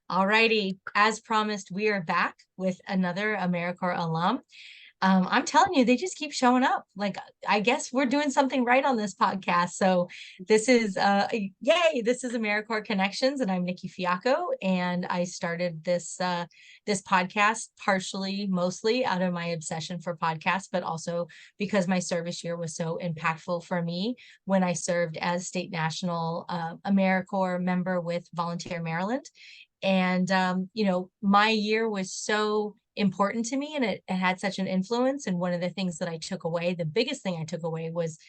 All righty. As promised, we are back with another AmeriCorps alum. I'm telling you, they just keep showing up. Like, I guess we're doing something right on this podcast. So this is, yay, this is AmeriCorps Connections, and I'm Nikki Fiacco. And I started this podcast mostly out of my obsession for podcasts, but also because my service year was so impactful for me when I served as state national AmeriCorps member with Volunteer Maryland. And, my year was so important to me, and it had such an influence. And one of the things that I took away, the biggest thing I took away was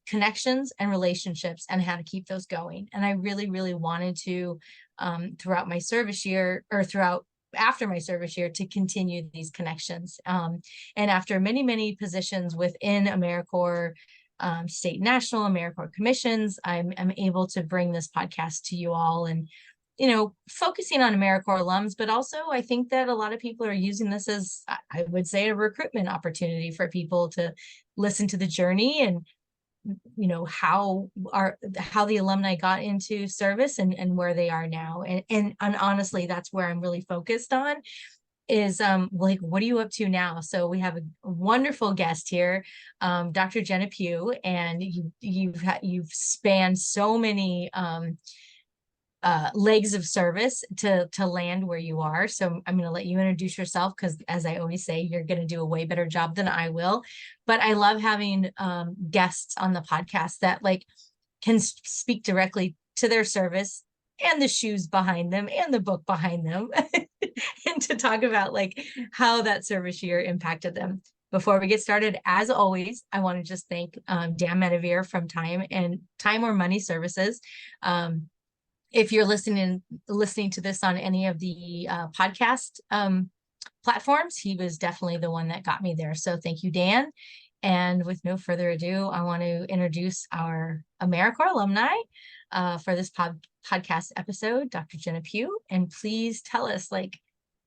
connections and relationships and how to keep those going. And I really, really wanted to, throughout my service year or throughout after my service year, to continue these connections. And after many, many positions within AmeriCorps, state national AmeriCorps commissions, I'm able to bring this podcast to you all, and focusing on AmeriCorps alums, but also I think that a lot of people are using this as, I would say, a recruitment opportunity for people to listen to the journey and, how the alumni got into service and where they are now. And honestly, that's where I'm really focused on is like, what are you up to now? So we have a wonderful guest here, Dr. Jena Pugh, and you've spanned so many legs of service to land where you are. So I'm going to let you introduce yourself, because as I always say, you're going to do a way better job than I will. But I love having guests on the podcast that can speak directly to their service and the shoes behind them and the book behind them and to talk about how that service year impacted them. Before we get started, as always, I want to just thank Dan Medevere from Time or Money Services. If you're listening to this on any of the podcast platforms, he was definitely the one that got me there. So thank you, Dan. And with no further ado, I want to introduce our AmeriCorps alumni for this podcast episode, Dr. Jena Pugh. And please tell us,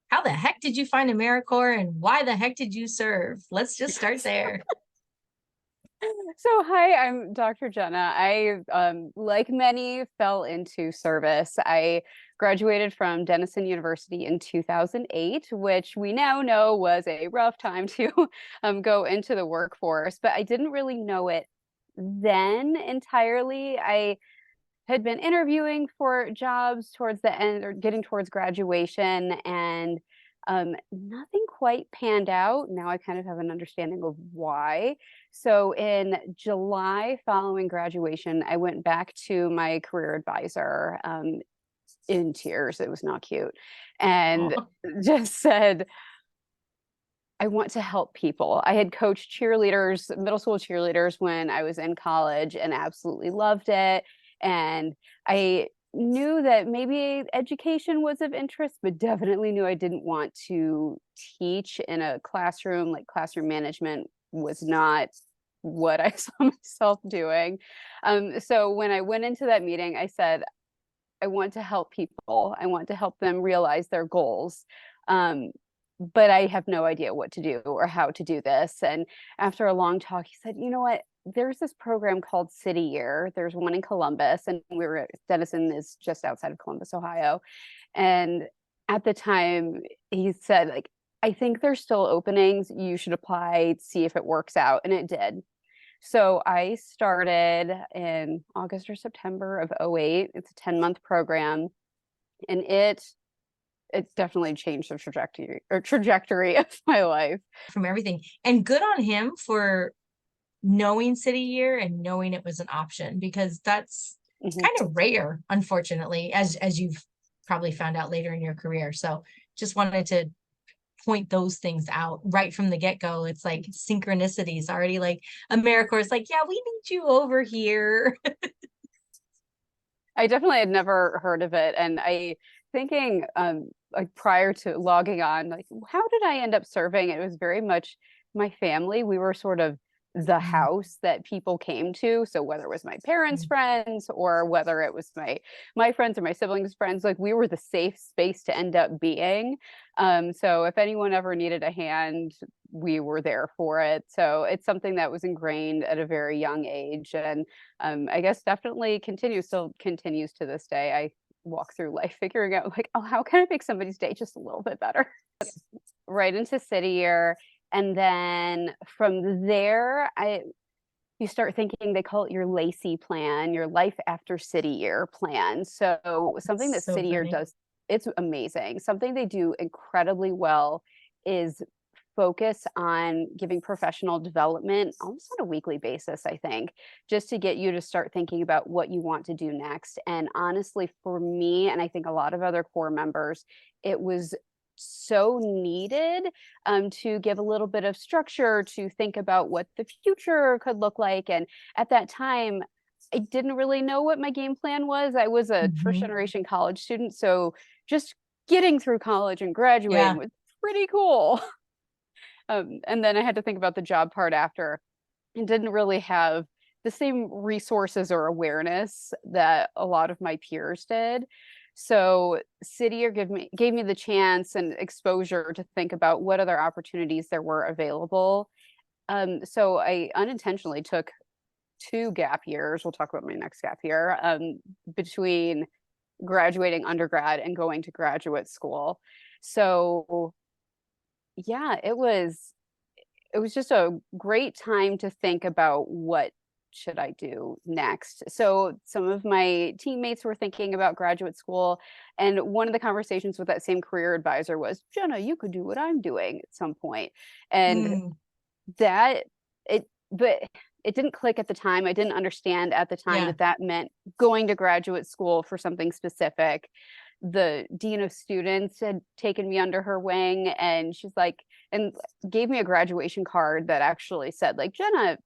how the heck did you find AmeriCorps and why the heck did you serve? Let's just start there. So, hi, I'm Dr. Jena. I, like many, fell into service. I graduated from Denison University in 2008, which we now know was a rough time to go into the workforce, but I didn't really know it then entirely. I had been interviewing for jobs towards the end or getting towards graduation, and nothing quite panned out. Now I kind of have an understanding of why. So in July following graduation, I went back to my career advisor in tears. It was not cute. And just said, I want to help people. I had coached cheerleaders, middle school cheerleaders, when I was in college and absolutely loved it. And I knew that maybe education was of interest, but definitely knew I didn't want to teach in a classroom. Like, classroom management was not what I saw myself doing. So when I went into that meeting, I said, I want to help people. I want to help them realize their goals. But I have no idea what to do or how to do this. And after a long talk, he said, you know what? There's this program called City Year. There's one in Columbus, and Denison is just outside of Columbus, Ohio. And at the time, he said, I think there's still openings. You should apply, see if it works out. And it did. So I started in August or September of 2008. It's a 10-month program, and it's definitely changed the trajectory of my life. From everything. And good on him for knowing City Year and knowing it was an option, because that's kind of rare, unfortunately, as you've probably found out later in your career. So just wanted to point those things out right from the get-go. It's like synchronicities already. AmeriCorps is yeah, we need you over here. I definitely had never heard of it. And thinking prior to logging on, how did I end up serving? It was very much my family. We were sort of the house that people came to. So whether it was my parents' friends or whether it was my friends or my siblings' friends, we were the safe space to end up being. So if anyone ever needed a hand, we were there for it. So it's something that was ingrained at a very young age, and I guess definitely still continues to this day. walk through life figuring out like, oh, how can I make somebody's day just a little bit better? Right into city year. And then from there, you start thinking, they call it your Lacey plan, your life after city year plan. So something that So city year funny. does, it's amazing. Something they do incredibly well is focus on giving professional development almost on a weekly basis, I think, just to get you to start thinking about what you want to do next. And honestly, for me, and I think a lot of other core members, it was so needed to give a little bit of structure to think about what the future could look like. And at that time, I didn't really know what my game plan was. I was a first Mhm. generation college student, so just getting through college and graduating Yeah. was pretty cool. And then I had to think about the job part after, and didn't really have the same resources or awareness that a lot of my peers did. So City Year gave me the chance and exposure to think about what other opportunities there were available. So I unintentionally took 2 gap years. We'll talk about my next gap year, between graduating undergrad and going to graduate school. So yeah, it was just a great time to think about what should I do next. So some of my teammates were thinking about graduate school, and one of the conversations with that same career advisor was, Jenna, you could do what I'm doing at some point. And Mm, that but it didn't click at the time. I didn't understand at the time yeah. that that meant going to graduate school for something specific. The dean of students had taken me under her wing, and she's like, and gave me a graduation card that actually said, like, Jenna,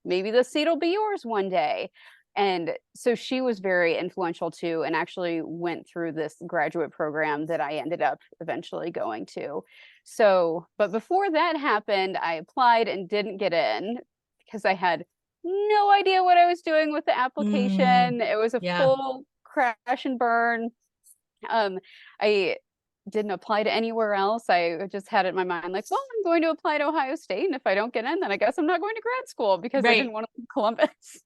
maybe the seat will be yours one day. And so she was very influential too, and actually went through this graduate program that I ended up eventually going to. So, but before that happened, I applied and didn't get in because I had no idea what I was doing with the Mm, application. It was a yeah. full crash and burn. I didn't apply to anywhere else. I just had it in my mind, like, well, I'm going to apply to Ohio State, and if I don't get in, then I guess I'm not going to grad school because I Right. didn't want to leave Columbus.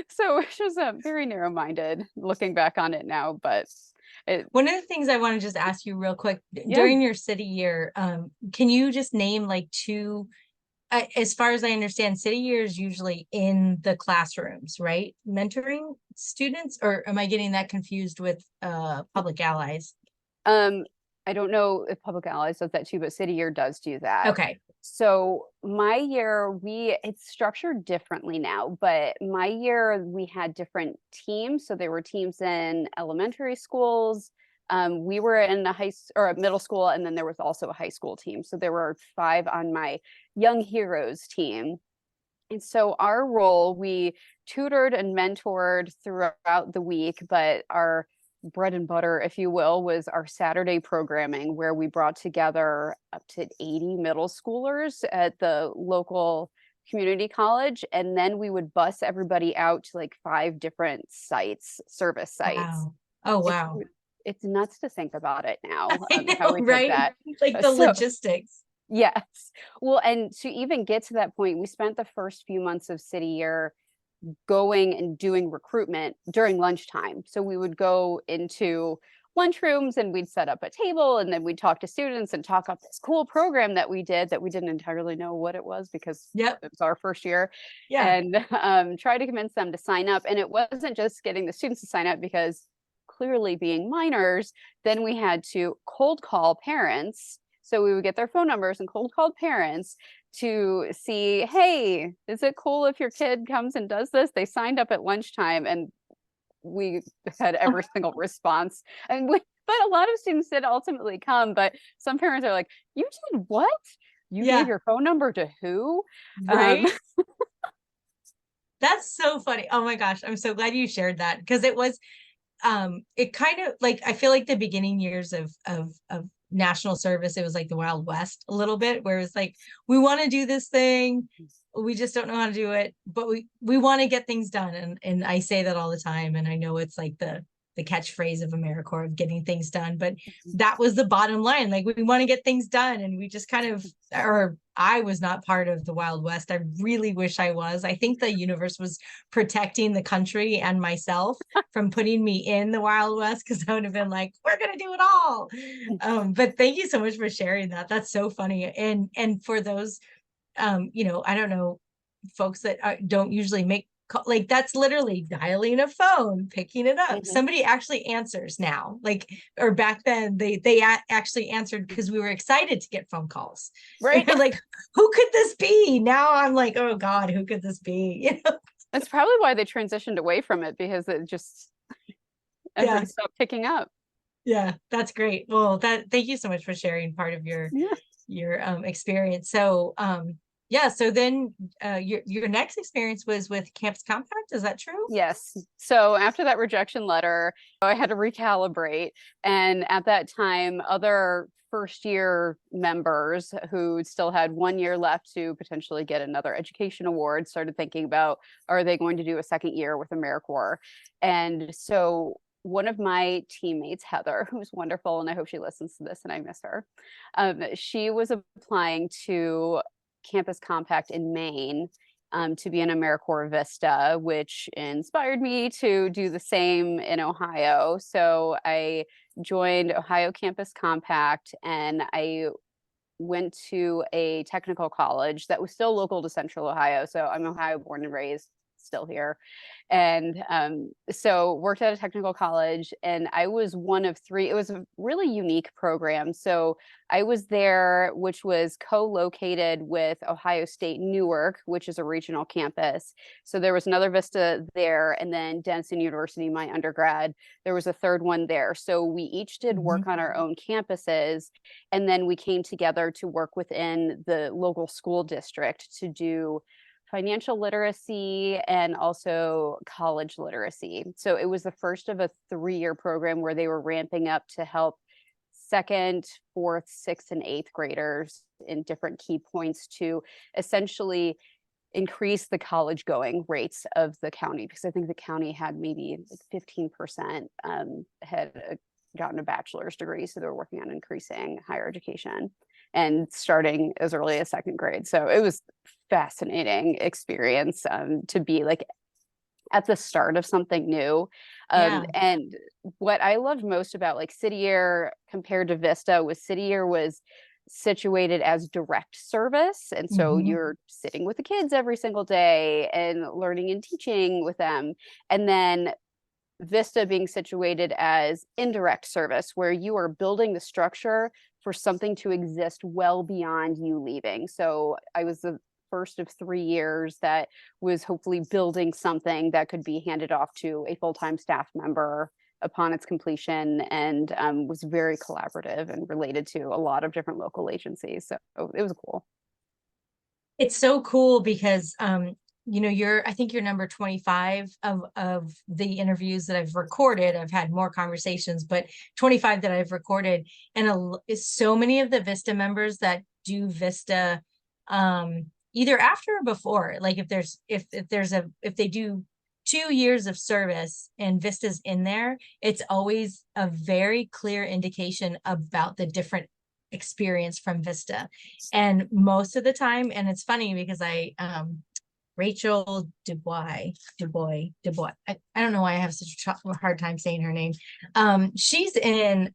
So it's just very narrow-minded looking back on it now, but it, One of the things I want to just ask you real quick yeah. during your city year, can you just name like two, as far as I understand, city year is usually in the classrooms, right? Mentoring students, or am I getting that confused with public allies? Um, I don't know if Public Allies does that too, but City Year does do that. Okay. So my year, it's structured differently now, but my year we had different teams. So there were teams in elementary schools. We were in a middle school, and then there was also a high school team. So there were 5 on my Young Heroes team. And so our role, we tutored and mentored throughout the week, but our bread and butter, if you will, was our Saturday programming, where we brought together up to 80 middle schoolers at the local community college. And then we would bus everybody out to like 5 different sites, service sites. Wow. Oh, It's wow. it's nuts to think about it now, I how know, we did right? that. Like the So logistics. yes. Well, and to even get to that point, we spent the first few months of City Year going and doing recruitment during lunchtime. So we would go into lunchrooms and we'd set up a table, and then we'd talk to students and talk up this cool program that we did that we didn't entirely know what it was because Yep. it was our first year, Yeah. and try to convince them to sign up. And it wasn't just getting the students to sign up because clearly being minors, then we had to cold call parents. So we would get their phone numbers and cold call parents to see, hey, is it cool if your kid comes and does this? They signed up at lunchtime, and we had every single response. But a lot of students did ultimately come, but some parents are like, you did what? You gave Yeah. your phone number to who? Um, Right. That's so funny. Oh my gosh. I'm so glad you shared that, because it kind of like, I feel like the beginning years of national service, it was like the Wild West a little bit, where it's like, we want to do this thing, we just don't know how to do it, but we want to get things done. And I say that all the time. And I know it's like the catchphrase of AmeriCorps of getting things done, but that was the bottom line. Like, we want to get things done, and we just kind of, or I was not part of the Wild West. I really wish I was. I think the universe was protecting the country and myself from putting me in the Wild West, because I would have been like, we're gonna do it all. But thank you so much for sharing that. That's so funny. And for those, you know, I don't know, folks that don't usually make like, that's literally dialing a phone, picking it up. Somebody actually answers now, like, or back then they actually answered because we were excited to get phone calls. Right. Like, who could this be? Now I'm like, oh God, who could this be? You know? That's probably why they transitioned away from it, because it just everybody stopped picking up. Yeah, that's great. Well, thank you so much for sharing part of your experience. So yeah, so then your next experience was with Campus Compact, is that true? Yes. So after that rejection letter, I had to recalibrate. And at that time, other first year members who still had 1 year left to potentially get another education award started thinking about, are they going to do a second year with AmeriCorps? And so one of my teammates, Heather, who's wonderful, and I hope she listens to this and I miss her, she was applying to Campus Compact in Maine to be an AmeriCorps VISTA, which inspired me to do the same in Ohio. So I joined Ohio Campus Compact, and I went to a technical college that was still local to Central Ohio. So I'm Ohio born and raised, still here. And so worked at a technical college, and I was one of three. It was a really unique program. So I was there, which was co-located with Ohio State Newark, which is a regional campus. So there was another VISTA there, and then Denison University, my undergrad, there was a third one there. So we each did work on our own campuses, and then we came together to work within the local school district to do financial literacy and also college literacy. So it was the first of a 3-year program where they were ramping up to help second, fourth, sixth, and eighth graders in different key points to essentially increase the college going rates of the county, because I think the county had maybe like 15% had gotten a bachelor's degree. So they were working on increasing higher education and starting as early as second grade. So it was fascinating experience to be like at the start of something new. And what I loved most about like City Year compared to VISTA was City Year was situated as direct service. And so you're sitting with the kids every single day and learning and teaching with them. And then VISTA being situated as indirect service, where you are building the structure for something to exist well beyond you leaving. So I was the first of 3 years that was hopefully building something that could be handed off to a full-time staff member upon its completion, and was very collaborative and related to a lot of different local agencies. So it was cool. It's so cool because you know, I think you're number 25 of the interviews that I've recorded. I've had more conversations, but 25 that I've recorded. And so many of the VISTA members that do VISTA either after or before, like if they do 2 years of service and VISTA's in there, it's always a very clear indication about the different experience from VISTA. And most of the time, and it's funny because Rachel Dubois. I don't know why I have such a hard time saying her name. She's in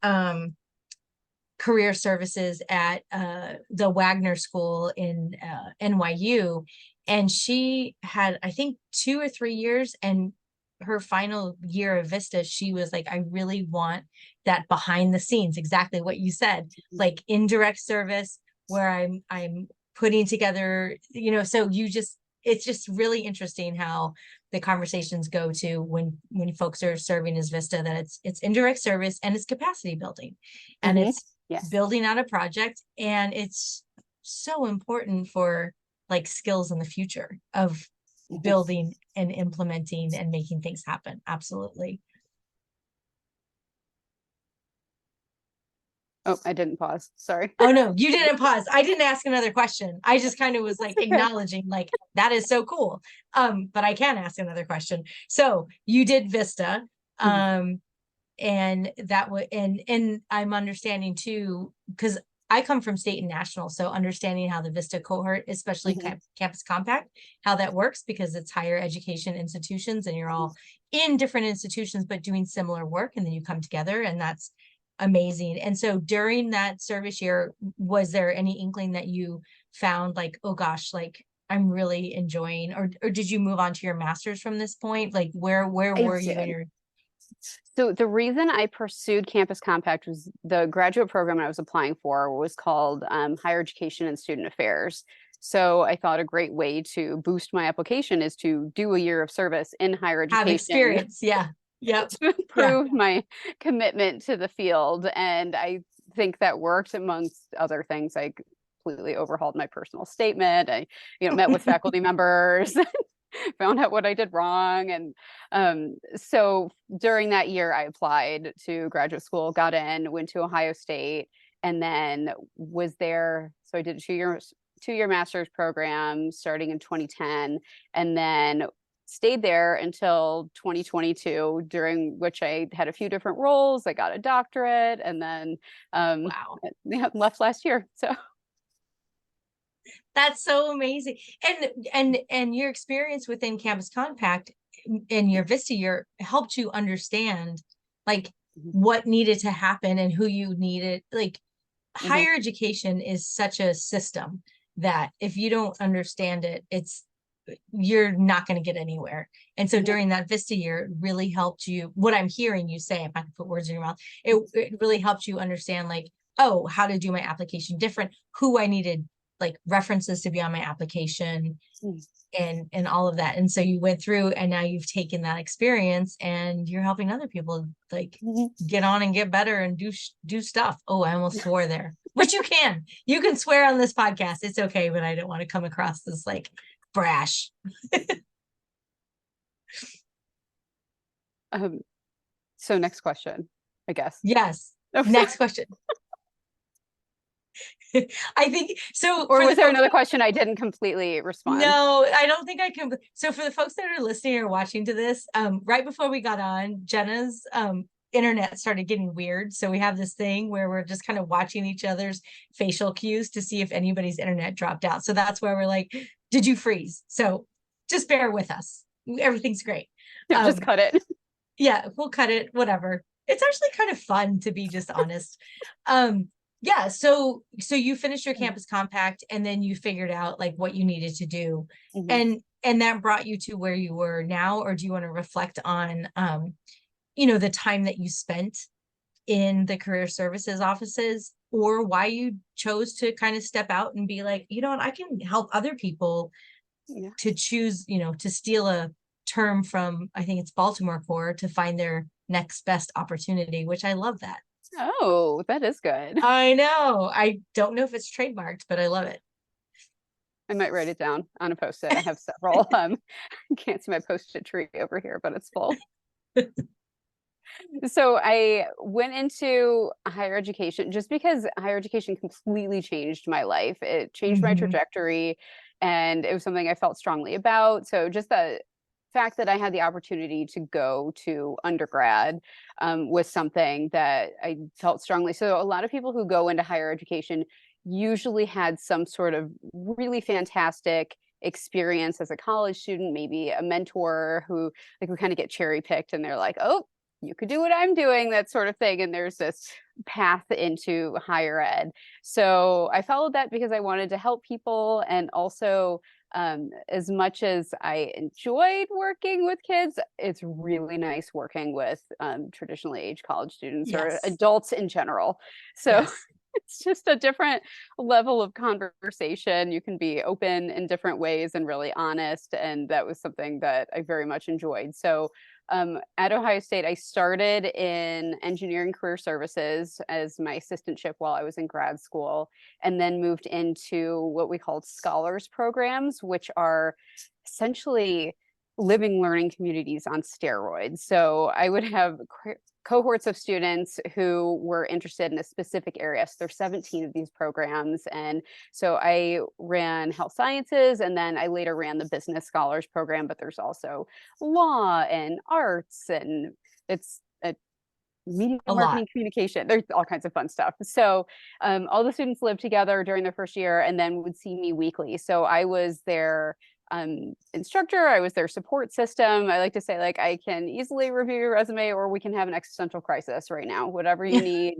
career services at the Wagner School in NYU. And she had, I think, 2 or 3 years. And her final year of VISTA, she was like, I really want that behind the scenes, exactly what you said, like indirect service, where I'm putting together, you know, so it's just really interesting how the conversations go to when folks are serving as VISTA, that it's indirect service and it's capacity building, and it's building out a project, and it's so important for like skills in the future of building and implementing and making things happen. Absolutely. Oh, I didn't pause. Sorry. Oh, no, you didn't pause. I didn't ask another question. I just kind of was like acknowledging, like, that is so cool. But I can ask another question. So you did VISTA. and that would, and I'm understanding too, because I come from state and national, so understanding how the VISTA cohort, especially Campus Compact, how that works, because it's higher education institutions and you're all in different institutions, but doing similar work, and then you come together, and that's amazing. And so during that service year, was there any inkling that you found like, oh gosh, like I'm really enjoying, or did you move on to your master's from this point? Like where I were you in did. your? So the reason I pursued Campus Compact was the graduate program I was applying for was called Higher Education and Student Affairs. So I thought a great way to boost my application is to do a year of service in higher Have education experience. Yeah. Yep. to prove my commitment to the field. And I think that worked, amongst other things. I completely overhauled my personal statement. I, met with faculty members, found out what I did wrong. And so during that year, I applied to graduate school, got in, went to Ohio State, and then was there. So I did a two-year master's program starting in 2010, and then stayed there until 2022, during which I had a few different roles. I got a doctorate, and then Wow. left last year. So That's so amazing. And your experience within Campus Compact in your VISTA year helped you understand like what needed to happen and who you needed. Like higher education is such a system that if you don't understand it, you're not going to get anywhere. And so during that VISTA year, it really helped you. What I'm hearing you say, if I can put words in your mouth, it really helped you understand like, oh, how to do my application different, who I needed like references to be on my application, and all of that. And so you went through, and now you've taken that experience and you're helping other people like get on and get better and do stuff. Oh, I almost swore there, which you can swear on this podcast. It's okay, but I don't want to come across as like brash. So next question, I guess. Yes. Next question. I think so. Or was there another question I didn't completely respond? No, I don't think I can. So for the folks that are listening or watching to this, right before we got on, Jena's internet started getting weird. So we have this thing where we're just kind of watching each other's facial cues to see if anybody's internet dropped out. So that's where we're like, did you freeze? So just bear with us. Everything's great. Just cut it. Yeah, we'll cut it, whatever. It's actually kind of fun, to be just honest. Yeah, so you finished your Campus Compact, and then you figured out like what you needed to do, and that brought you to where you were now. Or do you want to reflect on the time that you spent in the career services offices, or why you chose to kind of step out and be like, you know what, I can help other people to choose, to steal a term from, I think it's Baltimore Core, to find their next best opportunity, which I love that. Oh, that is good. I know. I don't know if it's trademarked, but I love it. I might write it down on a post-it. I have several. Can't see my post-it tree over here, but it's full. So I went into higher education just because higher education completely changed my life. It changed my trajectory, and it was something I felt strongly about. So just the fact that I had the opportunity to go to undergrad was something that I felt strongly. So a lot of people who go into higher education usually had some sort of really fantastic experience as a college student, maybe a mentor who like we kind of get cherry picked, and they're like, oh, you could do what I'm doing, that sort of thing. And there's this path into higher ed. So I followed that because I wanted to help people. And also, as much as I enjoyed working with kids, it's really nice working with traditionally aged college students or adults in general. So it's just a different level of conversation. You can be open in different ways and really honest. And that was something that I very much enjoyed. So at Ohio State, I started in engineering career services as my assistantship while I was in grad school, and then moved into what we called scholars programs, which are essentially living learning communities on steroids. So I would have cohorts of students who were interested in a specific area. So there's 17 of these programs. And so I ran health sciences, and then I later ran the business scholars program, but there's also law and arts, and it's a media A lot. marketing communication. There's all kinds of fun stuff. So all the students lived together during their first year and then would see me weekly. So I was their instructor. I was their support system. I like to say, like, I can easily review your resume, or we can have an existential crisis right now. Whatever you need,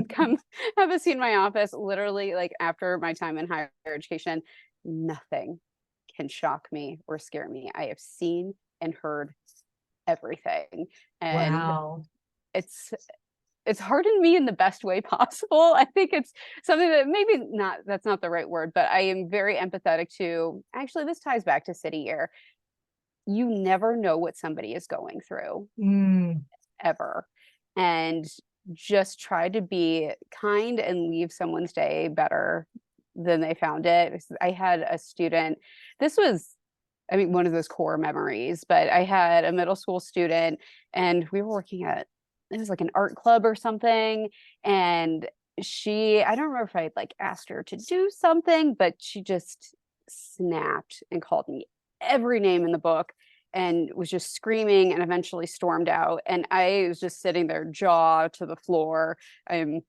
come have a seat in my office. Literally, like, after my time in higher education, nothing can shock me or scare me. I have seen and heard everything. And Wow. it's hardened me in the best way possible. I think it's something that maybe not, that's not the right word, but I am very empathetic to. Actually, this ties back to City Year. You never know what somebody is going through, Mm, ever. And just try to be kind and leave someone's day better than they found it. I had a student, this was, I mean, one of those core memories, but I had a middle school student and we were working at, it was like an art club or something. And I don't remember if I like asked her to do something, but she just snapped and called me every name in the book and was just screaming and eventually stormed out. And I was just sitting there, jaw to the floor. I'm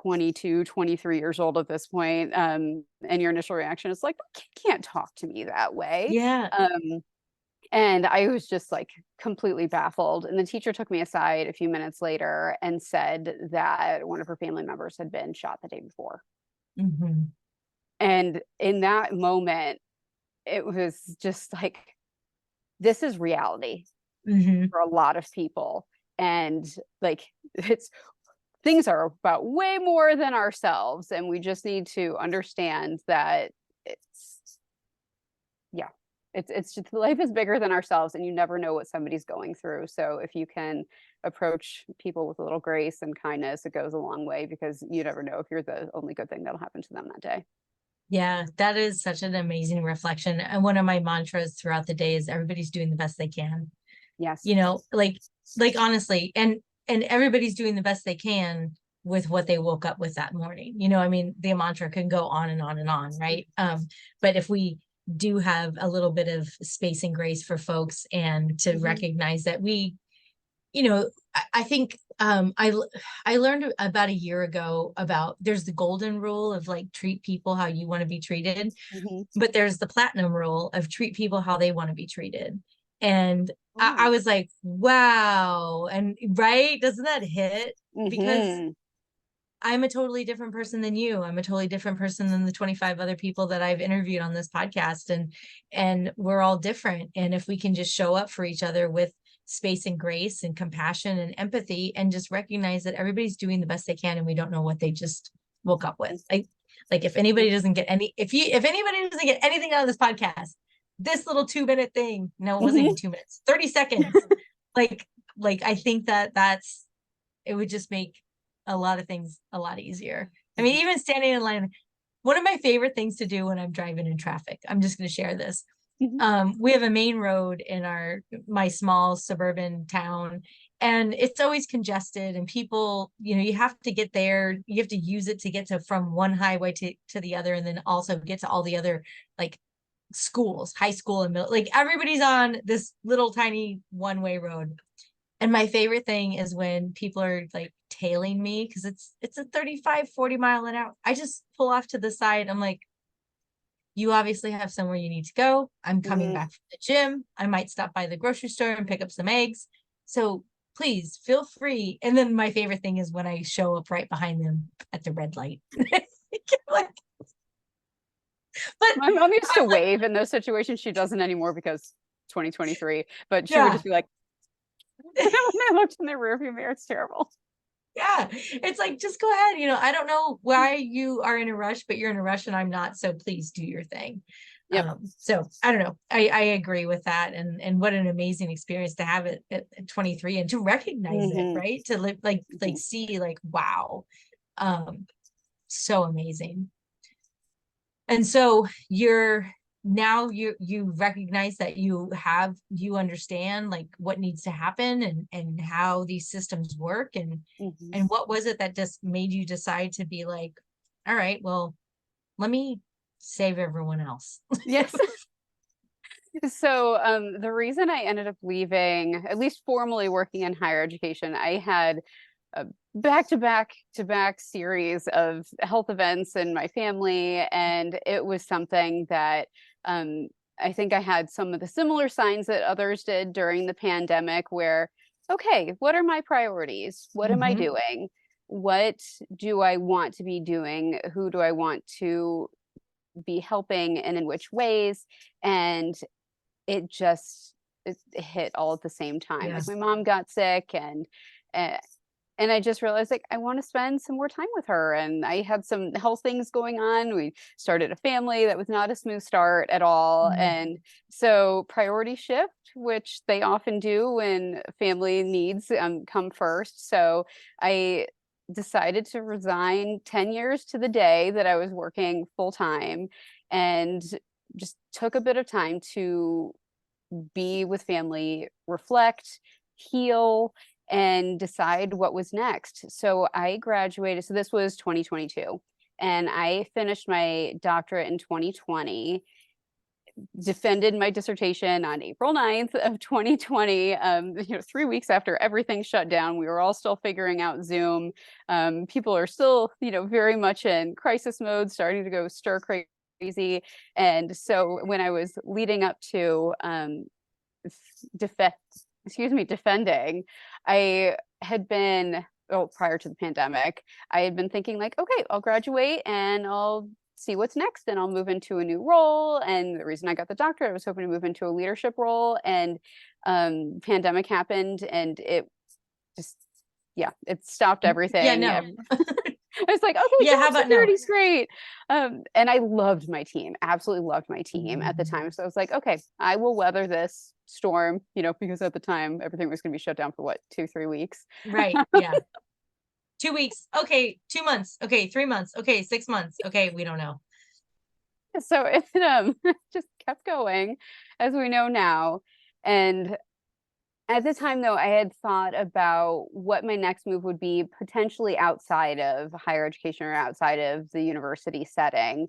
22, 23 years old at this point. And your initial reaction is like, can't talk to me that way. yeah. And I was just like completely baffled. And the teacher took me aside a few minutes later and said that one of her family members had been shot the day before. Hmm. And in that moment, it was just like, this is reality Hmm. for a lot of people. And like, it's, things are about way more than ourselves. And we just need to understand that it's, yeah, it's just, life is bigger than ourselves and you never know what somebody's going through. So if you can approach people with a little grace and kindness, it goes a long way, because you never know if you're the only good thing that'll happen to them that day. Yeah, that is such an amazing reflection. And one of my mantras throughout the day is everybody's doing the best they can. Yes. You know, like honestly, and everybody's doing the best they can with what they woke up with that morning. You know, I mean, the mantra can go on and on and on, right? But if we do have a little bit of space and grace for folks, and to recognize that we, you know, I think I learned about a year ago about, there's the golden rule of like treat people how you want to be treated, Mm-hmm. but there's the platinum rule of treat people how they want to be treated. And I Oh. was like, wow. And right, doesn't that hit? Because Mm-hmm. I'm a totally different person than you. I'm a totally different person than the 25 other people that I've interviewed on this podcast. And we're all different. And if we can just show up for each other with space and grace and compassion and empathy, and just recognize that everybody's doing the best they can and we don't know what they just woke up with. Like if anybody doesn't get if anybody doesn't get anything out of this podcast, this little 2-minute thing, no, it wasn't even 2 minutes, 30 seconds. like I think that's, it would just make a lot of things a lot easier. I mean, even standing in line, one of my favorite things to do when I'm driving in traffic, I'm just going to share this. We have a main road in my small suburban town, and it's always congested, and people, you know, you have to get there, you have to use it to get to from one highway to the other, and then also get to all the other like schools, high school and middle, like everybody's on this little tiny one-way road. And my favorite thing is when people are like tailing me, because it's a 35-40 mile an hour. I just pull off to the side. I'm like, you obviously have somewhere you need to go. I'm coming Mm-hmm. back from the gym. I might stop by the grocery store and pick up some eggs. So please feel free. And then my favorite thing is when I show up right behind them at the red light. Like, but My mom used to I'm like, wave in those situations. She doesn't anymore because 2023, but she would yeah. just be like, when I looked in the rearview mirror, it's terrible. Yeah, it's like, just go ahead. You know, I don't know why you are in a rush, but you're in a rush and I'm not. So please do your thing. Yep. So I don't know. I agree with that. And what an amazing experience to have it at 23 and to recognize it, Mm-hmm. right? To live, like see, like, wow. So amazing. And so you recognize that you understand like what needs to happen, and how these systems work, Mm-hmm. and what was it that just made you decide to be like, all right, well, let me save everyone else. Yes. So the reason I ended up leaving, at least formally working in higher education, I had a back-to-back series of health events in my family, and it was something that I think I had some of the similar signs that others did during the pandemic, where, okay, what are my priorities? What am I Mm-hmm. doing? What do I want to be doing? Who do I want to be helping, and in which ways? And it hit all at the same time. Yeah. Like my mom got sick, uh, and I just realized like I want to spend some more time with her. And I had some health things going on. We started a family that was not a smooth start at all. Mm. And so priority shift, which they often do when family needs come first. So I decided to resign 10 years to the day that I was working full time, and just took a bit of time to be with family, reflect, heal, and decide what was next. So I graduated. So this was 2022. And I finished my doctorate in 2020, defended my dissertation on April 9th of 2020, 3 weeks after everything shut down. We were all still figuring out Zoom. People are still, very much in crisis mode, starting to go stir crazy. And so when I was leading up to defending, I had been, prior to the pandemic, I had been thinking like, okay, I'll graduate and I'll see what's next and I'll move into a new role. And the reason I got the doctorate, I was hoping to move into a leadership role, and pandemic happened, and it just, yeah, it stopped Yeah, everything. no. I was like, okay, Yeah, job how about no? security's great. And I loved my team, absolutely loved my team at the Mhm. time. So I was like, okay, I will weather this storm, because at the time everything was going to be shut down for what, 2-3 weeks. Right. Yeah. 2 weeks. Okay. 2 months. Okay. 3 months. Okay. 6 months. Okay. We don't know. So it just kept going, as we know now. And at the time, though, I had thought about what my next move would be, potentially outside of higher education or outside of the university setting.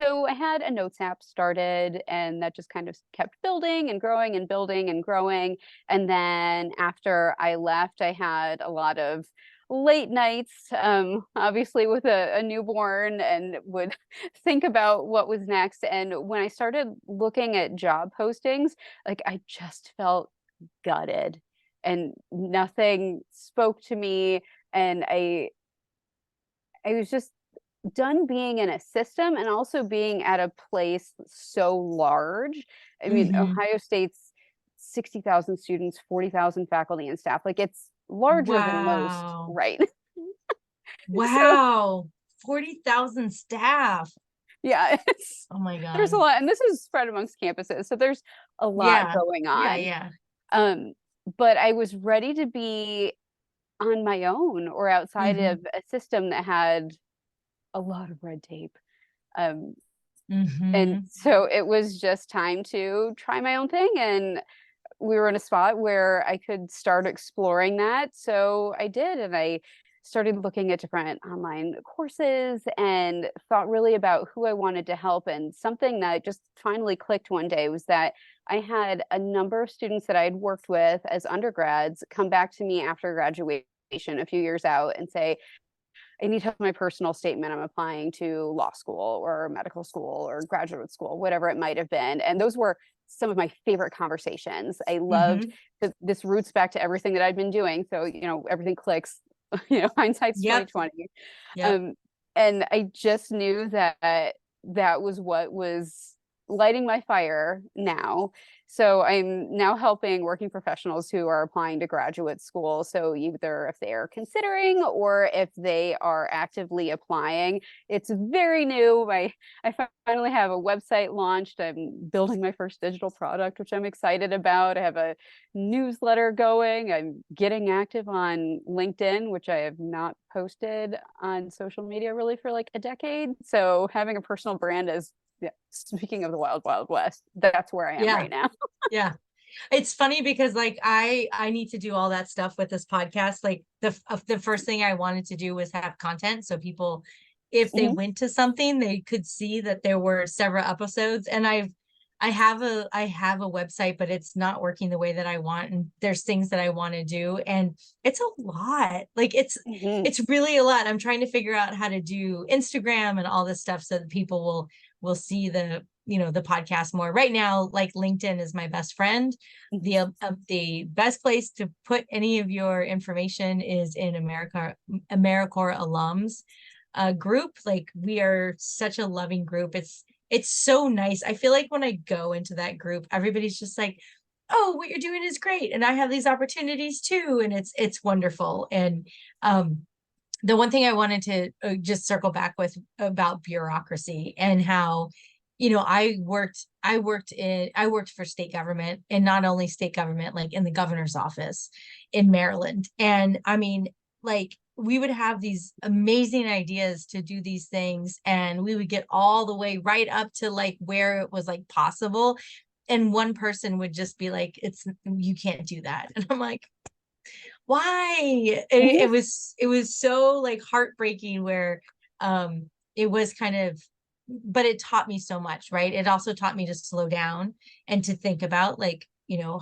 So I had a notes app started, and that just kind of kept building and growing and building and growing. And then after I left, I had a lot of late nights, obviously with a newborn, and would think about what was next. And when I started looking at job postings, like I just felt gutted, and nothing spoke to me. And I was just done being in a system, and also being at a place so large. I mean, Hmm. Ohio State's 60,000 students, 40,000 faculty and staff. Like it's larger than most, Wow. right? So Wow. 40,000 staff. yeah, Oh my there's a God. lot, and this is spread amongst campuses. So there's a lot Yeah. going Yeah. on. Yeah. Um, but I was ready to be on my own, or outside Hmm. of a system that had a lot of red tape. Um, and Hmm. so it was just time to try my own thing. And we were in a spot where I could start exploring that. So I did. And I started looking at different online courses, and thought really about who I wanted to help. And something that just finally clicked one day was that I had a number of students that I had worked with as undergrads come back to me after graduation a few years out and say, I need help with my personal statement. I'm applying to law school or medical school or graduate school, whatever it might have been. And those were some of my favorite conversations. I loved Hmm. this roots back to everything that I'd been doing. So, everything clicks, hindsight's Yep. 2020. Yep. Um, and I just knew that that was what was lighting my fire now. So I'm now helping working professionals who are applying to graduate school. So either if they are considering, or if they are actively applying. It's very new. I finally have a website launched. I'm building my first digital product, which I'm excited about. I have a newsletter going. I'm getting active on LinkedIn, which I have not posted on social media really for like a decade. So having a personal brand is, yeah, speaking of the wild, wild west, that's where I am Yeah. right now. Yeah. It's funny because like I need to do all that stuff with this podcast. Like the first thing I wanted to do was have content so people, if they Mhm. went to something, they could see that there were several episodes. And I have a website, but it's not working the way that I want. And there's things that I want to do. And it's a lot. Like Mhm. it's really a lot. I'm trying to figure out how to do Instagram and all this stuff so that people will see the podcast more. Right now, like LinkedIn is my best friend. The best place to put any of your information is in AmeriCorps alums group. Like we are such a loving group. It's so nice. I feel like when I go into that group, everybody's just like, oh, what you're doing is great. And I have these opportunities too. And it's wonderful. And the one thing I wanted to just circle back with about bureaucracy and how, I worked for state government, and not only state government, like in the governor's office in Maryland. And I mean, like we would have these amazing ideas to do these things, and we would get all the way right up to like where it was like possible. And one person would just be like, you can't do that. And I'm like, why? It was so like heartbreaking where it was kind of, but it taught me so much, right? It also taught me to slow down and to think about like,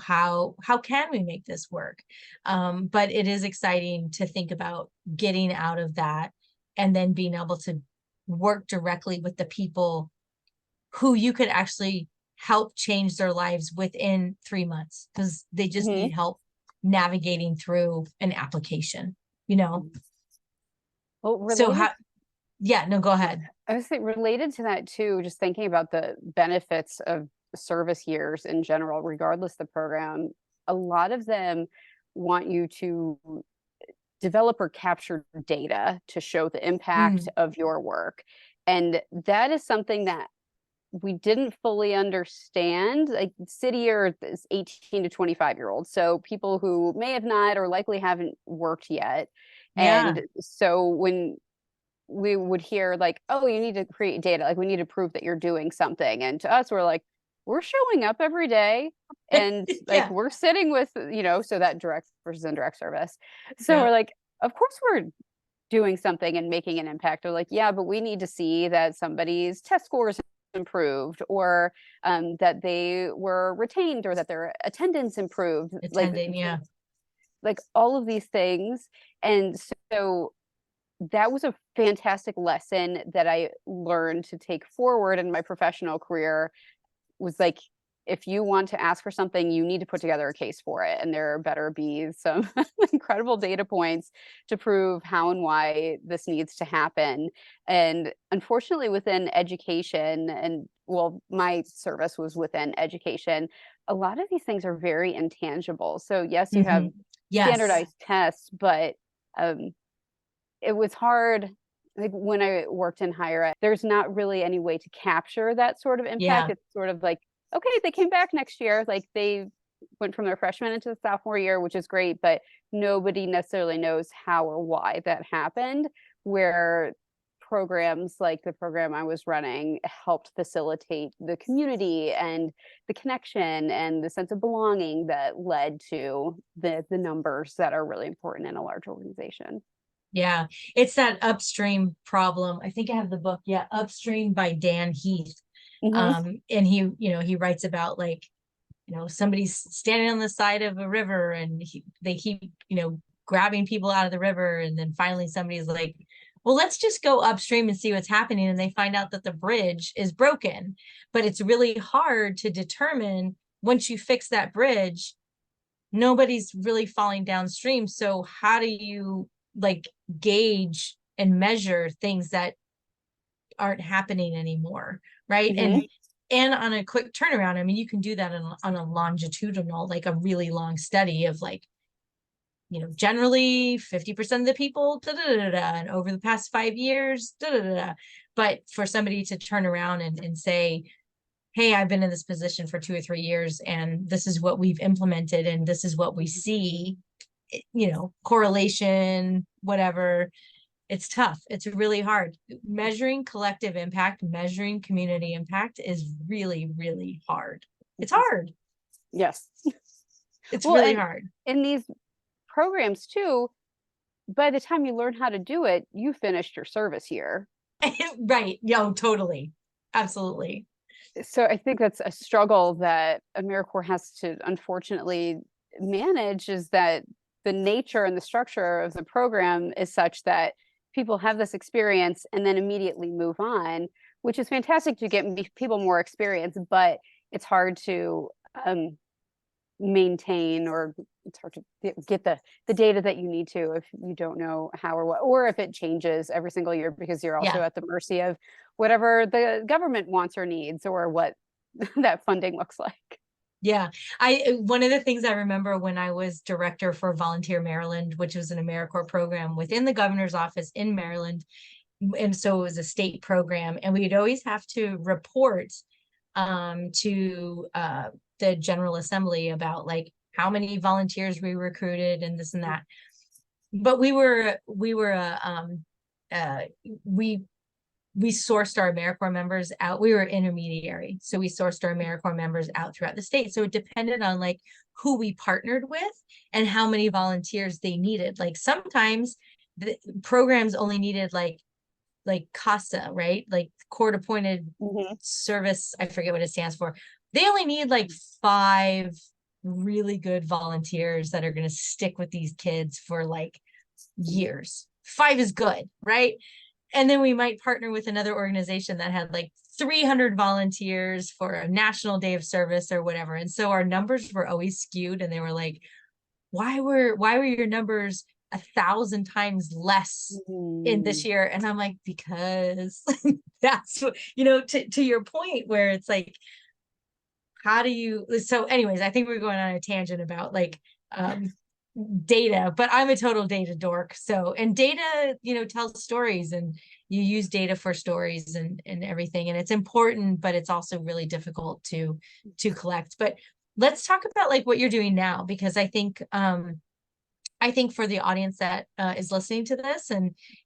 how can we make this work? But it is exciting to think about getting out of that and then being able to work directly with the people who you could actually help change their lives within 3 months because they just Mhm. need help navigating through an application. Well, So related, how, yeah, no, go ahead. I was saying related to that too, just thinking about the benefits of service years in general, regardless of the program, a lot of them want you to develop or capture data to show the impact Mm, of your work. And that is something that we didn't fully understand. Like city year is 18 to 25-year-olds. So people who may have not or likely haven't worked yet. yeah. And so when we would hear like, oh, you need to create data, like we need to prove that you're doing something. And to us, we're like, we're showing up every day and like Yeah. we're sitting with, so that direct versus indirect service. So we're Yeah. like, of course we're doing something and making an impact. They're like, yeah, but we need to see that somebody's test scores improved or that they were retained or that their attendance improved. Attending. Yeah. Like all of these things. And so that was a fantastic lesson that I learned to take forward in my professional career was like, if you want to ask for something, you need to put together a case for it. And there better be some incredible data points to prove how and why this needs to happen. And unfortunately, within education, and well, my service was within education, a lot of these things are very intangible. So, yes, you have Yes. standardized tests, but um, it was hard. Like when I worked in higher ed, there's not really any way to capture that sort of impact. Yeah. It's sort of like, okay, they came back next year. Like they went from their freshman into the sophomore year, which is great, but nobody necessarily knows how or why that happened. Where programs like the program I was running helped facilitate the community and the connection and the sense of belonging that led to the numbers that are really important in a large organization. Yeah. It's that upstream problem. I think I have the book. Yeah. Upstream by Dan Heath. Hmm. And he writes about like, somebody's standing on the side of a river and they keep, grabbing people out of the river. And then finally somebody's like, well, let's just go upstream and see what's happening. And they find out that the bridge is broken, but it's really hard to determine once you fix that bridge, nobody's really falling downstream. So how do you like gauge and measure things that aren't happening anymore, right? Hmm. And on a quick turnaround, I mean, you can do that on a longitudinal, like a really long study of like, generally 50% of the people, da, da, da, da, and over the past 5 years, da, da, da, da. But for somebody to turn around and say, hey, I've been in this position for 2 or 3 years, and this is what we've implemented, and this is what we see, correlation, whatever. It's tough. It's really hard. Measuring collective impact, measuring community impact is really, really hard. It's hard. Yes. It's Well, really and hard. in these programs too, by the time you learn how to do it, you finished your service year. Right. Yo, totally. Absolutely. So I think that's a struggle that AmeriCorps has to unfortunately manage, is that the nature and the structure of the program is such that people have this experience and then immediately move on, which is fantastic to get people more experience, but it's hard to maintain, or it's hard to get the data that you need to if you don't know how or what, or if it changes every single year, because you're also Yeah. at the mercy of whatever the government wants or needs, or what that funding looks like. Yeah. One of the things I remember when I was director for Volunteer Maryland, which was an AmeriCorps program within the governor's office in Maryland, and so it was a state program, and we'd always have to report to the General Assembly about like how many volunteers we recruited and this and that. But we sourced our AmeriCorps members out. We were intermediary, so we sourced our AmeriCorps members out throughout the state. So it depended on like who we partnered with and how many volunteers they needed. Like sometimes the programs only needed like CASA, right? Like court appointed service. I forget what it stands for. They only need like 5 really good volunteers that are going to stick with these kids for like years. 5 is good, right? And then we might partner with another organization that had like 300 volunteers for a national day of service or whatever. And so our numbers were always skewed, and they were like, why were your numbers 1,000 times less in this year? And I'm like, because that's what, to your point, where it's like, how do you, so anyways, I think we're going on a tangent about like data, but I'm a total data dork. So, and data, tells stories, and you use data for stories and everything. And it's important, but it's also really difficult to collect. But let's talk about like what you're doing now, because I think for the audience that is listening to this,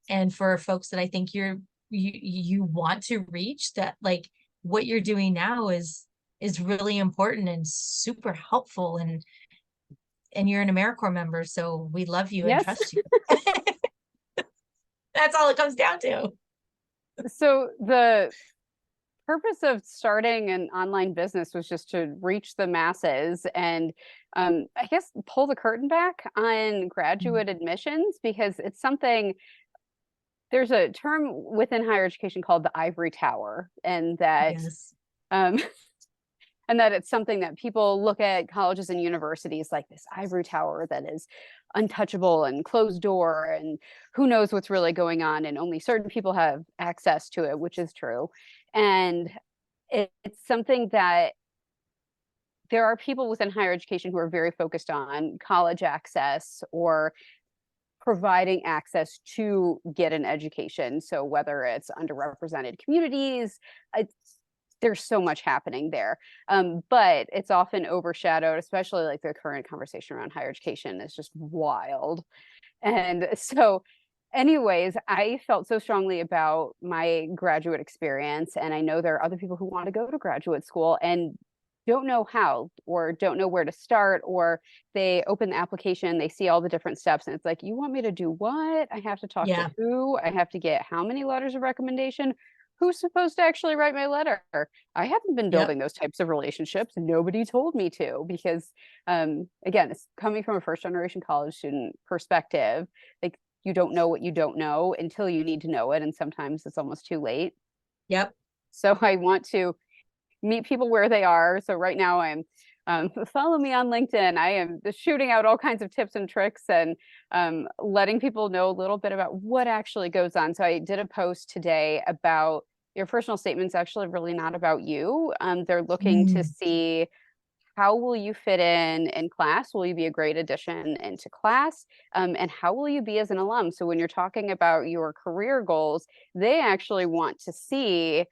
and for folks that I think you want to reach, that like what you're doing now is really important and super helpful, and you're an AmeriCorps member, so we love you and trust you. That's all it comes down to. So the purpose of starting an online business was just to reach the masses and I guess pull the curtain back on graduate admissions, because it's something, there's a term within higher education called the ivory tower, and that Yes. and that it's something that people look at colleges and universities like this ivory tower that is untouchable and closed door, and who knows what's really going on, and only certain people have access to it, which is true. And it's something that there are people within higher education who are very focused on college access or providing access to get an education. So whether it's underrepresented communities, there's so much happening there. But it's often overshadowed, especially like the current conversation around higher education is just wild. And so anyways, I felt so strongly about my graduate experience, and I know there are other people who want to go to graduate school and don't know how, or don't know where to start, or they open the application, they see all the different steps, and it's like, you want me to do what? I have to talk to who? I have to get how many letters of recommendation? Who's supposed to actually write my letter? I haven't been building those types of relationships. Nobody told me to, because again, it's coming from a first generation college student perspective. Like, you don't know what you don't know until you need to know it, and sometimes it's almost too late. Yep. So I want to meet people where they are. So right now I'm follow me on LinkedIn. I am shooting out all kinds of tips and tricks, and letting people know a little bit about what actually goes on. So I did a post today about your personal statement's actually really not about you. They're looking to see, how will you fit in class? Will you be a great addition into class? And how will you be as an alum? So when you're talking about your career goals, they actually want to see,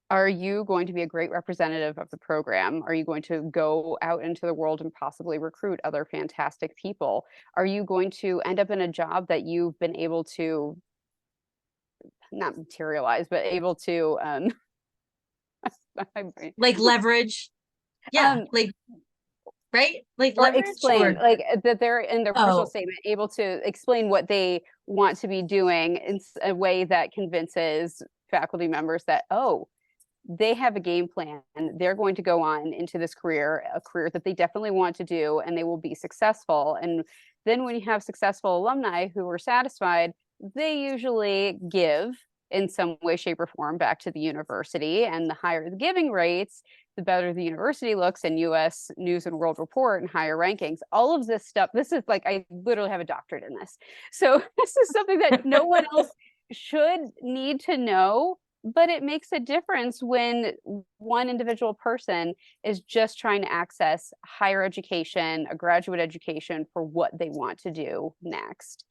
are you going to be a great representative of the program? Are you going to go out into the world and possibly recruit other fantastic people? Are you going to end up in a job that you've been able to not materialize, but able to like leverage? Like, right? Like or leverage, explain, like that they're in their personal oh, statement able to explain what they want to be doing in a way that convinces faculty members that, oh, they have a game plan. They're going to go on into this career, a career that they definitely want to do, and they will be successful. And then when you have successful alumni who are satisfied, they usually give in some way, shape, or form back to the university. And the higher the giving rates, the better the university looks in US News and World Report and higher rankings. All of this stuff, this is like, I literally have a doctorate in this. So this is something that no one else should need to know, but it makes a difference when one individual person is just trying to access higher education, a graduate education for what they want to do next.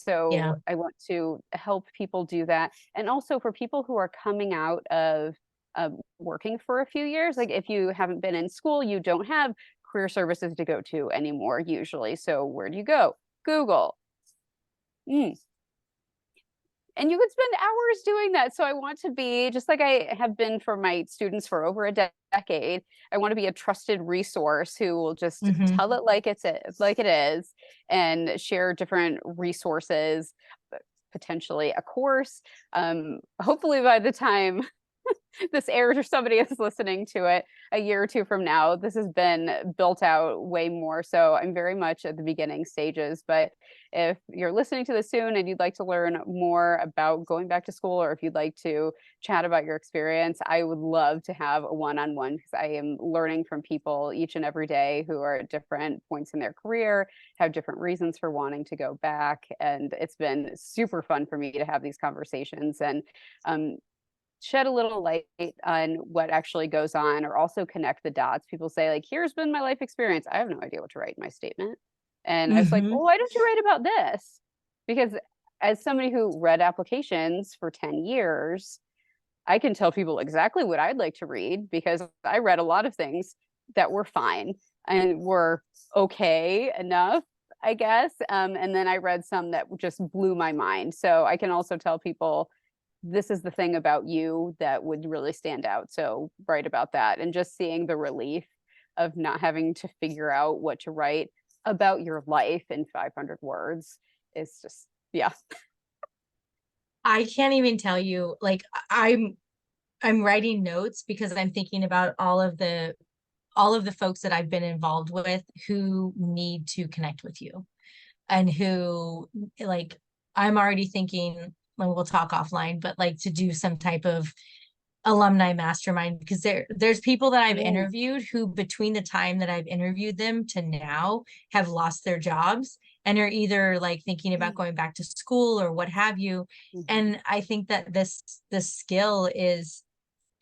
Yeah. So I want to help people do that. And also for people who are coming out of working for a few years, like if you haven't been in school, you don't have career services to go to anymore usually. So where do you go? Google. And you could spend hours doing that. So I want to be, just like I have been for my students for over a decade, I want to be a trusted resource who will just tell it like like it is, and share different resources, potentially a course. Hopefully by the time this airs or somebody is listening to it a year or two from now, this has been built out way more. So I'm very much at the beginning stages. But if you're listening to this soon and you'd like to learn more about going back to school, or if you'd like to chat about your experience, I would love to have a one-on-one, because I am learning from people each and every day who are at different points in their career, have different reasons for wanting to go back. And it's been super fun for me to have these conversations and shed a little light on what actually goes on, or also connect the dots. People say, like, here's been my life experience. I have no idea what to write in my statement. And I was like, well, why don't you write about this? Because as somebody who read applications for 10 years, I can tell people exactly what I'd like to read, because I read a lot of things that were fine and were okay enough, I guess. And then I read some that just blew my mind. So I can also tell people, this is the thing about you that would really stand out. So write about that. And just seeing the relief of not having to figure out what to write about your life in 500 words is just, yeah. I can't even tell you, like, I'm writing notes because I'm thinking about all of the folks that I've been involved with who need to connect with you, and who, like, I'm already thinking, and we'll talk offline, but like to do some type of alumni mastermind, because there's people that I've interviewed who, between the time that I've interviewed them to now, have lost their jobs and are either like thinking about going back to school or what have you. And I think that this skill is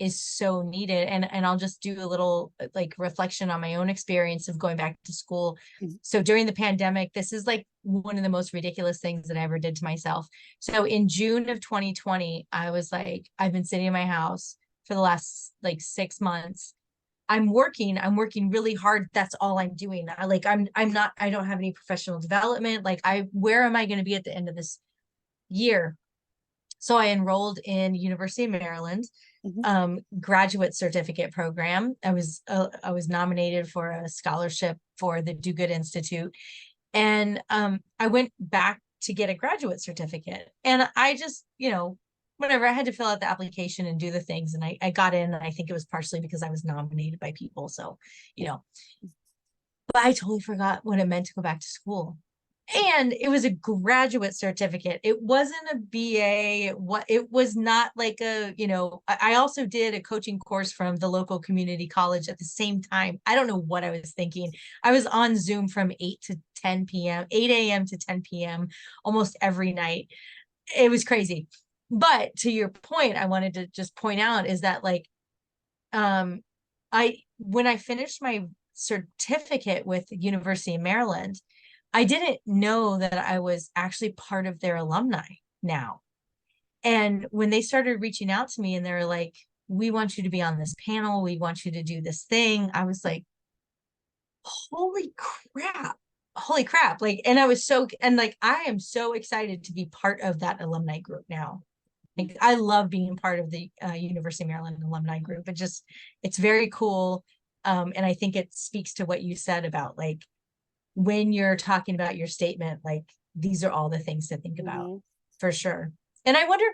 so needed. And I'll just do a little like reflection on my own experience of going back to school. So during the pandemic, this is like one of the most ridiculous things that I ever did to myself. So in June of 2020, I was like, I've been sitting in my house for the last like 6 months. I'm working really hard. That's all I'm doing. I don't have any professional development. Like, where am I going to be at the end of this year? So I enrolled in University of Maryland graduate certificate program. I was nominated for a scholarship for the Do Good Institute, and I went back to get a graduate certificate. And I just, whatever, I had to fill out the application and do the things, and I got in. And I think it was partially because I was nominated by people, so but I totally forgot what it meant to go back to school. And it was a graduate certificate. It wasn't a BA. It was not like I also did a coaching course from the local community college at the same time. I don't know what I was thinking. I was on Zoom from 8 to 10 p.m., 8 a.m. to 10 p.m. almost every night. It was crazy. But to your point, I wanted to just point out is that, like, when I finished my certificate with the University of Maryland, I didn't know that I was actually part of their alumni now. And when they started reaching out to me and they were like, we want you to be on this panel, we want you to do this thing, I was like, holy crap. Like, and I am so excited to be part of that alumni group now. Like, I love being part of the University of Maryland alumni group. It's very cool. And I think it speaks to what you said about, like, when you're talking about your statement, like, these are all the things to think about, for sure. And I wonder,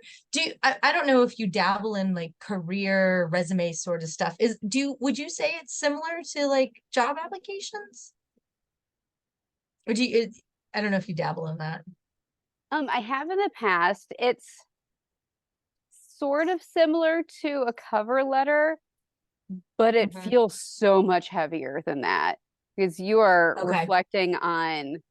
I don't know if you dabble in like career resume sort of stuff. Would you say it's similar to like job applications? Or I don't know if you dabble in that. I have in the past. It's sort of similar to a cover letter, but it Mhm. feels so much heavier than that because you are Okay. reflecting on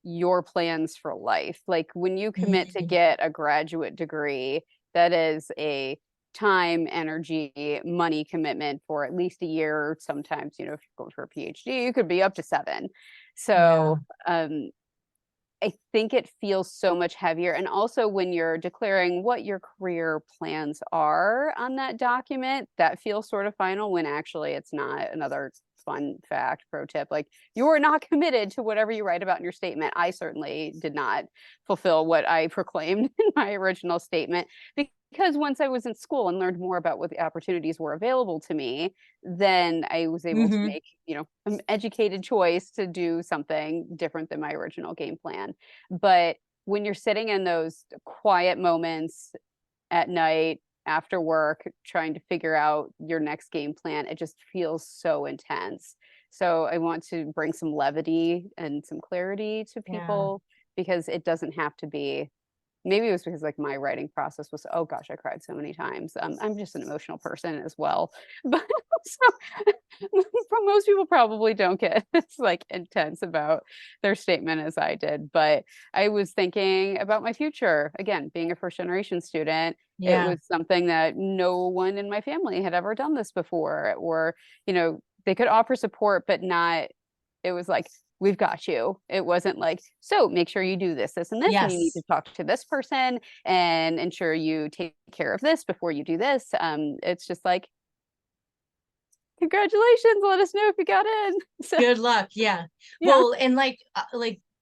your plans for life. Like when you commit to Mhm. get a graduate degree, that is a time, energy, money commitment for at least a year. Sometimes, if you're going for a PhD, you could be up to 7. Yeah. So, I think it feels so much heavier. And also, when you're declaring what your career plans are on that document, that feels sort of final when actually it's not. Another fun fact, pro tip, like you are not committed to whatever you write about in your statement. I certainly did not fulfill what I proclaimed in my original statement because once I was in school and learned more about what the opportunities were available to me, then I was able to Hmm. make, an educated choice to do something different than my original game plan. But when you're sitting in those quiet moments at night after work, trying to figure out your next game plan, it just feels so intense. So I want to bring some levity and some clarity to Yeah. people because it doesn't have to be. Maybe it was because like my writing process was, oh gosh, I cried so many times. I'm just an emotional person as well, but so most people probably don't get as like intense about their statement as I did. But I was thinking about my future again, being a first generation student. It Yeah. was something that no one in my family had ever done this before, or they could offer support, but not. It was like, we've got you. It wasn't like, so make sure you do this, this, and this, and you need to Yes. talk to this person and ensure you take care of this before you do this. It's just like, congratulations, let us know if you got in. So Good luck. Yeah. yeah. Well, and like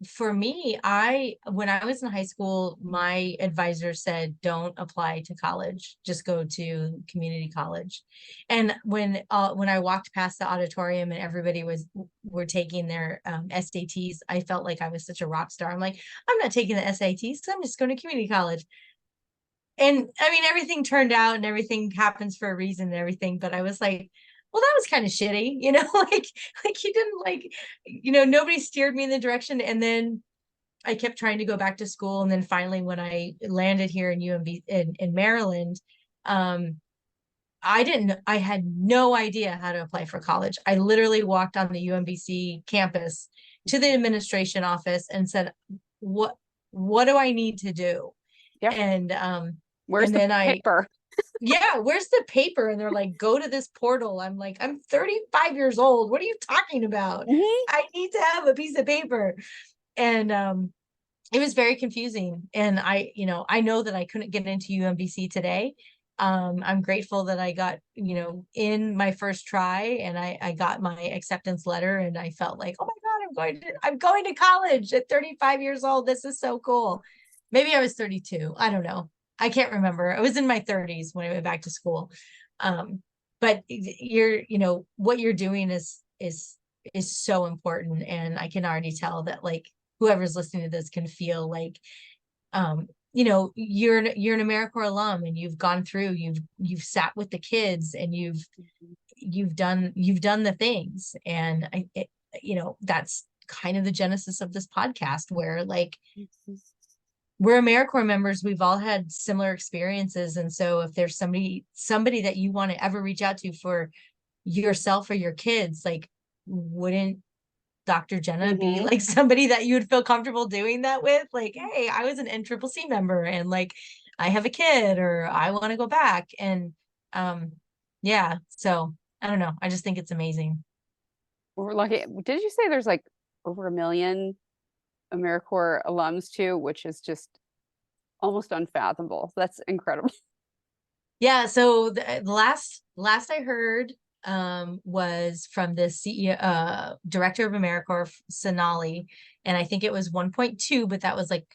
for me, when I was in high school, my advisor said, don't apply to college, just go to community college. And when I walked past the auditorium and everybody were taking their SATs, I felt like I was such a rock star. I'm like, I'm not taking the SATs, I'm just going to community college. And I mean, everything turned out and everything happens for a reason and everything, but I was like, well, that was kind of shitty, like he didn't nobody steered me in the direction. And then I kept trying to go back to school. And then finally, when I landed here in UMB in Maryland, um, I had no idea how to apply for college. I literally walked on the UMBC campus to the administration office and said, what do I need to do? Yeah. And Where's and the then paper? yeah, where's the paper? And they're like, go to this portal. I'm like, I'm 35 years old. What are you talking about? Mm-hmm. I need to have a piece of paper. And it was very confusing. And I know that I couldn't get into UMBC today. I'm grateful that I got, in my first try and I got my acceptance letter and I felt like, oh my God, I'm going to college at 35 years old. This is so cool. Maybe I was 32. I don't know. I can't remember. I was in my 30s when I went back to school. Um, but what you're doing is so important. And I can already tell that like whoever's listening to this can feel like you're an AmeriCorps alum and you've gone through, you've sat with the kids and you've done the things. And that's kind of the genesis of this podcast where like we're AmeriCorps members, we've all had similar experiences. And so if there's somebody that you want to ever reach out to for yourself or your kids, like wouldn't Dr. Jena be Mm-hmm. like somebody that you would feel comfortable doing that with? Like, hey, I was an NCCC member and like I have a kid or I want to go back. And yeah, so I don't know. I just think it's amazing. We're lucky. Did you say there's like over 1 million AmeriCorps alums too, which is just almost unfathomable. That's incredible. Yeah, so the last I heard was from the CEO director of AmeriCorps Sonali, and I think it was 1.2, but that was like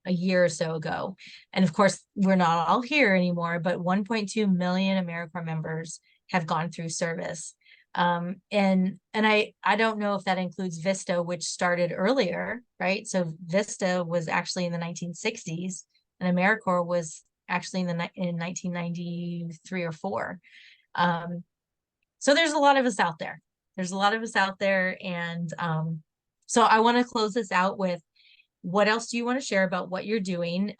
a year or so ago. And of course, we're not all here anymore, but 1.2 million AmeriCorps members have gone through service. And I don't know if that includes VISTA, which started earlier, right? So VISTA was actually in the 1960s and AmeriCorps was actually in 1993 or 4. So there's a lot of us out there. There's a lot of us out there. And so I want to close this out with, what else do you want to share about what you're doing?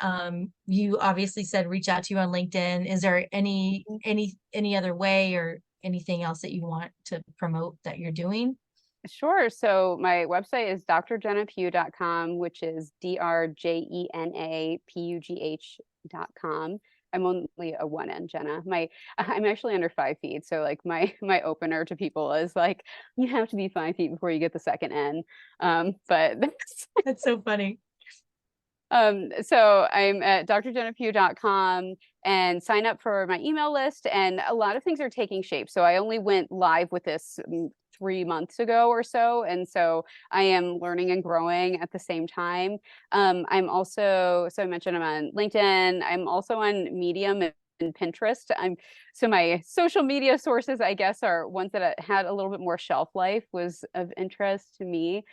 You obviously said reach out to you on LinkedIn. Is there any other way or anything else that you want to promote that you're doing? Sure. So my website is drjenapugh.com, which is drjenapugh.com. I'm only a 1N, Jenna. I'm actually under 5 feet. So like my opener to people is like, you have to be 5 feet before you get the second N. But That's so funny. So I'm at drjenapugh.com and sign up for my email list. And a lot of things are taking shape. So I only went live with this 3 months ago or so. And so I am learning and growing at the same time. I'm also, so I mentioned I'm on LinkedIn. I'm also on Medium and Pinterest. So my social media sources, I guess, are ones that had a little bit more shelf life, was of interest to me.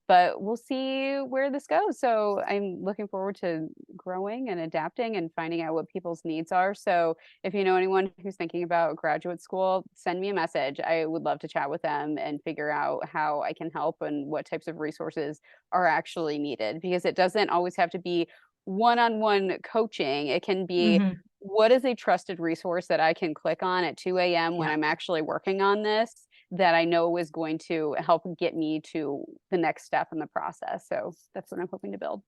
But we'll see where this goes. So I'm looking forward to growing and adapting and finding out what people's needs are. So if you know anyone who's thinking about graduate school, send me a message. I would love to chat with them and figure out how I can help and what types of resources are actually needed, because it doesn't always have to be one-on-one coaching. It can be, Mm-hmm. what is a trusted resource that I can click on at 2 a.m. when Yeah. I'm actually working on this, that I know is going to help get me to the next step in the process. So that's what I'm hoping to build.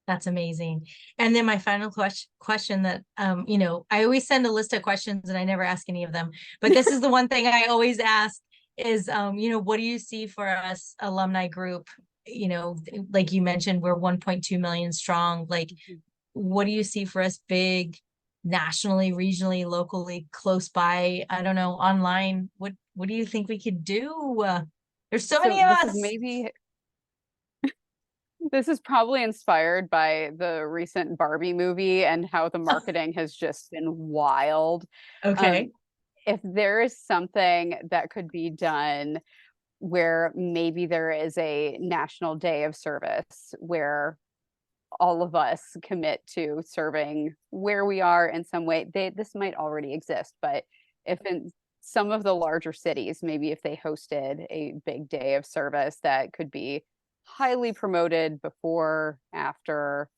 That's amazing. And then my final question that, I always send a list of questions and I never ask any of them, but this is the one thing I always ask is, what do you see for us alumni group? Like you mentioned, we're 1.2 million strong. Like, what do you see for us big, nationally, regionally, locally, close by? I don't know, online. What do you think we could do? There's so many of us. This is probably inspired by the recent Barbie movie and how the marketing has just been wild. Okay. If there is something that could be done where maybe there is a national day of service where all of us commit to serving where we are in some way, this might already exist, but if in some of the larger cities, maybe if they hosted a big day of service that could be highly promoted before, after.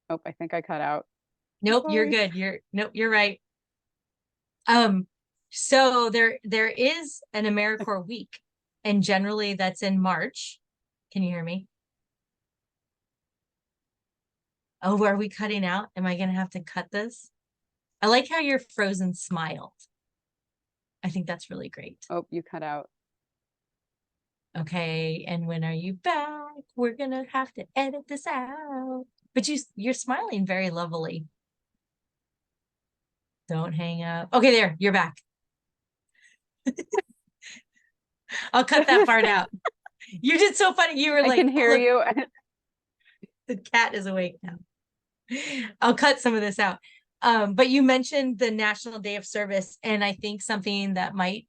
Oh, I think I cut out. Nope, you're good. You're right. So there is an AmeriCorps week, and generally that's in March. Can you hear me? Oh, are we cutting out? Am I gonna have to cut this? I like how your frozen smiled. I think that's really great. Oh, you cut out. Okay, and when are you back? We're gonna have to edit this out. But you're smiling very lovely. Don't hang up. Okay, there, you're back. I'll cut that part out. You did so funny. You were like, I can hear you. The cat is awake now. I'll cut some of this out. But you mentioned the National Day of Service, and I think something that might.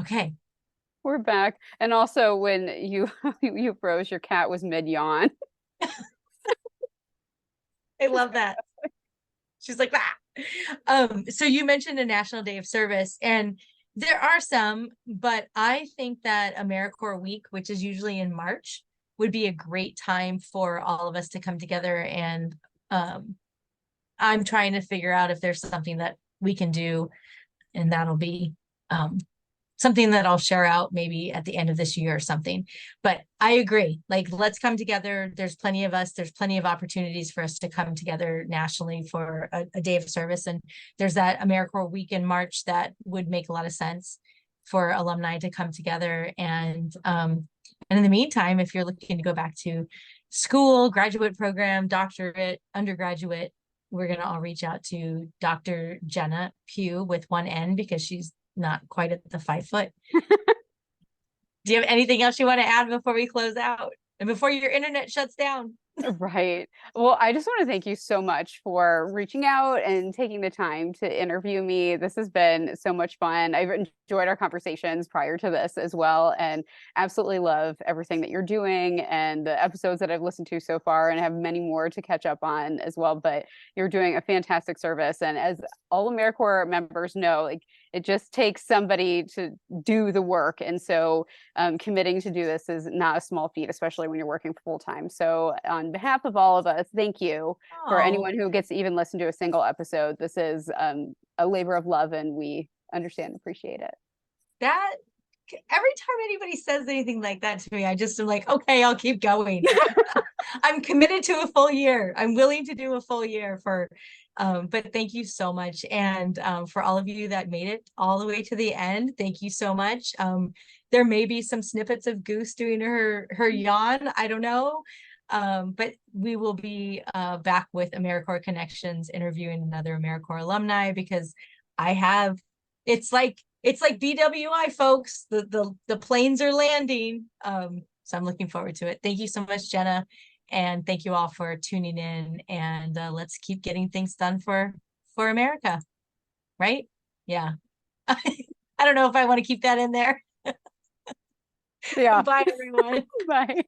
Okay. We're back. And also when you froze, your cat was mid-yawn. I love that. She's like, ah. So you mentioned a National Day of Service, and there are some, but I think that AmeriCorps Week, which is usually in March, would be a great time for all of us to come together. And I'm trying to figure out if there's something that we can do, and that'll be something that I'll share out maybe at the end of this year or something. But I agree, like, let's come together. There's plenty of us. There's plenty of opportunities for us to come together nationally for a day of service. And there's that AmeriCorps week in March that would make a lot of sense for alumni to come together. And in the meantime, if you're looking to go back to school, graduate program, doctorate, undergraduate, we're going to all reach out to Dr. Jena Pugh with 1N, because she's not quite at the 5 foot. Do you have anything else you want to add before we close out and before your internet shuts down? Right. Well, I just want to thank you so much for reaching out and taking the time to interview me. This has been so much fun. I've enjoyed our conversations prior to this as well, and absolutely love everything that you're doing and the episodes that I've listened to so far, and have many more to catch up on as well. But you're doing a fantastic service. And as all AmeriCorps members know, like, it just takes somebody to do the work. And so committing to do this is not a small feat, especially when you're working full time. So, on behalf of all of us, thank you for Oh, anyone who gets to even listen to a single episode. This is a labor of love, and we understand and appreciate it. that every time anybody says anything like that to me, I just am like, okay, I'll keep going. I'm committed to a full year. I'm willing to do a full year for, but thank you so much. And for all of you that made it all the way to the end, thank you so much. There may be some snippets of Goose doing her yawn. I don't know. But we will be back with AmeriCorps Connections interviewing another AmeriCorps alumni, because I have, it's like BWI, folks. The planes are landing. So I'm looking forward to it. Thank you so much, Jena. And thank you all for tuning in, and let's keep getting things done for America, right? Yeah. I don't know if I want to keep that in there. Yeah. Bye, everyone. Bye.